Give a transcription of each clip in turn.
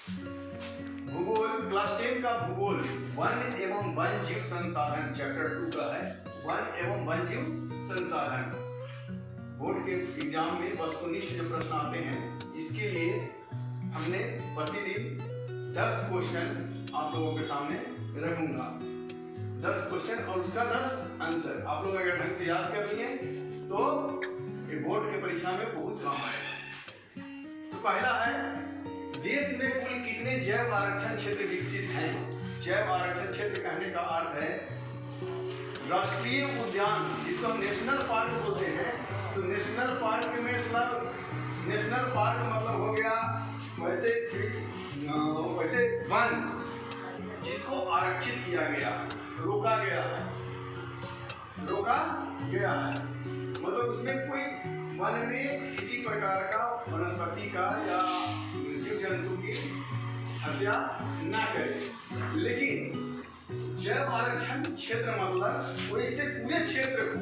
भूगोल क्लास 10 का भूगोल वन एवं वन जीव संसाधन चैप्टर 2 का है। वन एवं वन जीव संसाधन बोर्ड के एग्जाम में वस्तुनिष्ठ जो प्रश्न आते हैं, इसके लिए हमने प्रतिदिन 10 क्वेश्चन आप लोगों के सामने रखूंगा। 10 क्वेश्चन और उसका 10 आंसर आप लोग अगर ढंग से याद कर लिए तो ये बोर्ड के परीक्षा में बहुत काम आएगा। तो पहला है, देश में कुल कितने जैव आरक्षण क्षेत्र विकसित हैं? जैव आरक्षण क्षेत्र कहने का अर्थ है राष्ट्रीय उद्यान, जिसको हम नेशनल पार्क बोलते हैं। तो नेशनल पार्क में मतलब नेशनल पार्क मतलब हो गया वैसे वन जिसको आरक्षित किया गया, रोका गया है, मतलब उसमें कोई वन में किसी प्रकार का वनस्पति का या जीव जंतु की हत्या ना करे। लेकिन जैव आरक्षण क्षेत्र मतलब वैसे पूरे क्षेत्र को,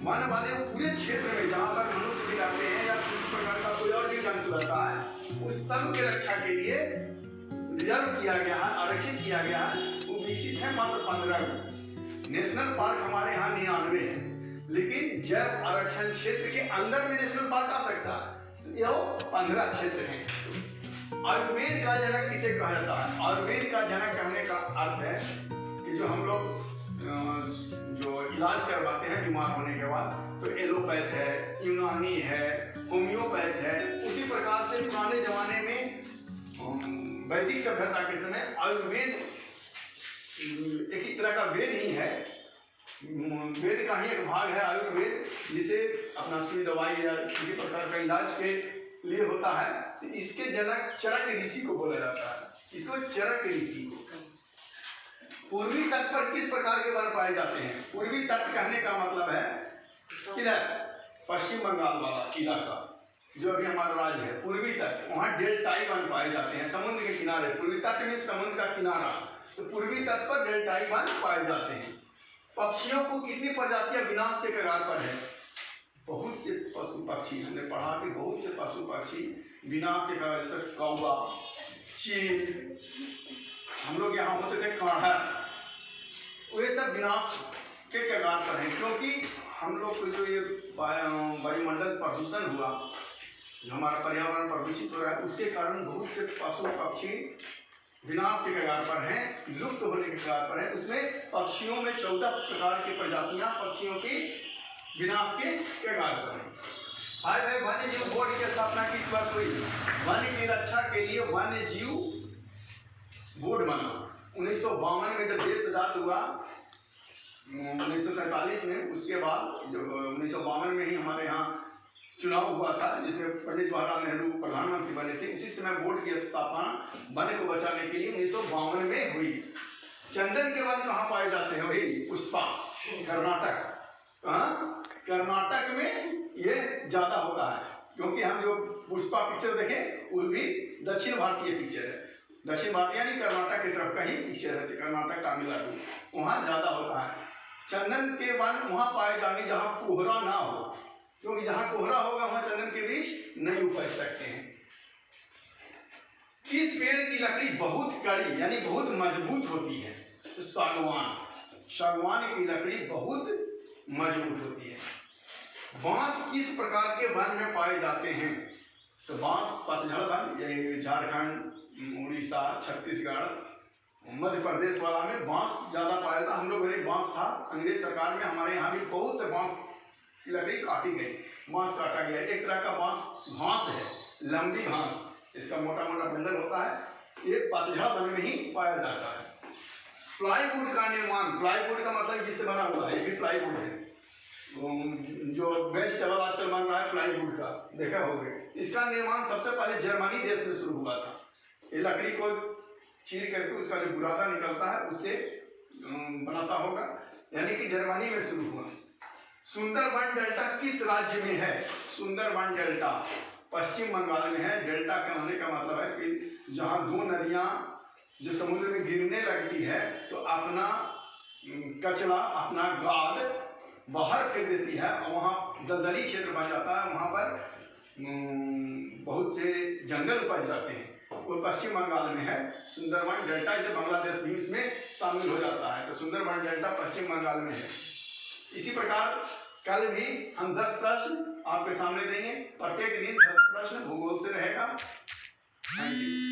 वन वाले पूरे क्षेत्र में जहाँ पर मनुष्य भी रहते हैं या किसी प्रकार का कोई और जीव जंतु रहता है, उस सब की रक्षा के लिए रिजर्व किया गया है, आरक्षित किया गया है। वो विकसित है मात्र 15 को। नेशनल पार्क हमारे यहाँ 99 है, लेकिन जैव आरक्षण क्षेत्र के अंदर में नेशनल पार्क आ सकता है। तो यह 15 क्षेत्र हैं। आयुर्वेद का जनक किसे कहा जाता है? आयुर्वेद का जनक कहने का अर्थ है कि जो हम लोग जो इलाज करवाते हैं बीमार होने के बाद, तो एलोपैथ है, यूनानी है, होम्योपैथ है। उसी प्रकार से पुराने जमाने में वैदिक सभ्यता के समय आयुर्वेद एक ही तरह का वेद ही है, वेद का ही एक भाग है आयुर्वेद, जिसे अपना सुई दवाई या किसी प्रकार का इलाज के लिए होता है। तो इसके जनक चरक ऋषि को बोला जाता है। इसको चरक ऋषि को। पूर्वी तट पर किस प्रकार के वन पाए जाते हैं? पूर्वी तट कहने का मतलब है किधर? पश्चिम बंगाल वाला इलाका जो अभी हमारा राज्य है, पूर्वी तट, वहाँ डेल्टाई वन पाए जाते हैं। समुद्र के किनारे, पूर्वी तट में समुद्र का किनारा, तो पूर्वी तट पर डेल्टाई वन पाए जाते हैं। पक्षियों को कितनी प्रजातियां विनाश के कगार पर है? बहुत से पशु पक्षी, हमने पढ़ा कि बहुत से पशु पक्षी विनाश के कगार, जैसे कौवा, चील, हम लोग यहाँ होते थे काढ़ा, वे सब विनाश के कगार पर हैं। क्योंकि हम लोग को जो ये वायुमंडल प्रदूषण हुआ, जो हमारा पर्यावरण प्रदूषित हो रहा है, उसके कारण बहुत से पशु पक्षी विनाश के कगार पर हैं, लुप्त होने के कगार पर हैं। उसमें पक्षियों में 14 प्रकार की प्रजातियां पक्षियों की विनाश के कगार पर हैं। भाई वन्य जीव बोर्ड की स्थापना किस वर्ष हुई? वन्य की रक्षा के लिए वन्य जीव बोर्ड बना 1952 में, जब देश आजाद हुआ 1947 में। उसके बाद जो 1952 में ही हमारे यहाँ चुनाव हुआ था, जिसमें पंडित जवाहरलाल नेहरू प्रधानमंत्री बने थे। उसी समय बोर्ड की स्थापना वन को बचाने के लिए 1952 में हुई। चंदन के वन कहाँ पाए जाते हैं? वही पुष्पा, कर्नाटक। कर्नाटक में ये ज्यादा होता है, क्योंकि हम जो पुष्पा पिक्चर देखें वो भी दक्षिण भारतीय पिक्चर है। दक्षिण भारतीय यानी कर्नाटक की तरफ का ही पिक्चर है, कर्नाटक, तमिलनाडु, वहाँ ज्यादा होता है। चंदन के वन वहाँ पाए जाएंगे जहाँ कोहरा ना हो, क्योंकि जहाँ कोहरा होगा वहाँ चंदन के वृक्ष नहीं उपज सकते हैं। किस पेड़ की लकड़ी बहुत कड़ी यानी बहुत मजबूत होती है? तो सागवान। सागवान की लकड़ी बहुत मजबूत होती है। बांस किस प्रकार के वन में पाए जाते हैं? तो बांस पतझड़ वन, ये झारखंड, उड़ीसा, छत्तीसगढ़, मध्य प्रदेश वाला में बांस ज्यादा पाया जाता। हम लोग बांस था, अंग्रेज सरकार में हमारे यहाँ भी बहुत से बांस की लकड़ी काटी गई, बांस काटा गया। एक तरह का बांस घास है, लंबी घास, इसका मोटा मोटा बंडल होता है। ये पतझड़ वन में ही पाया जाता है। प्लाईवुड का निर्माण, प्लाईवुड का मतलब जिससे बना हुआ है, ये भी प्लाईवुड है। जो बेंच टेबल आजकल बन रहा है प्लाईवुड का, देखा होगा। इसका निर्माण सबसे पहले जर्मनी देश में शुरू हुआ था। ये लकड़ी को चीर करके उसका जो बुरादा निकलता है उससे बनाता होगा, यानी कि जर्मनी में शुरू हुआ। सुंदरबन डेल्टा किस राज्य में है? सुंदरबन डेल्टा पश्चिम बंगाल में है। डेल्टा का होने का मतलब है कि जहाँ दो नदियाँ जब समुद्र में गिरने लगती है तो अपना कचरा, अपना गाद बाहर फेंक देती है और वहाँ दलदली क्षेत्र बन जाता है। वहाँ पर बहुत से जंगल उपज जाते हैं। वो पश्चिम बंगाल में है। सुंदरबन डेल्टा, इसे बांग्लादेश भी इसमें शामिल हो जाता है। तो सुंदरबन डेल्टा पश्चिम बंगाल में है। इसी प्रकार कल भी हम 10 प्रश्न आपके सामने देंगे। प्रत्येक दिन 10 प्रश्न भूगोल से रहेगा। Thank you.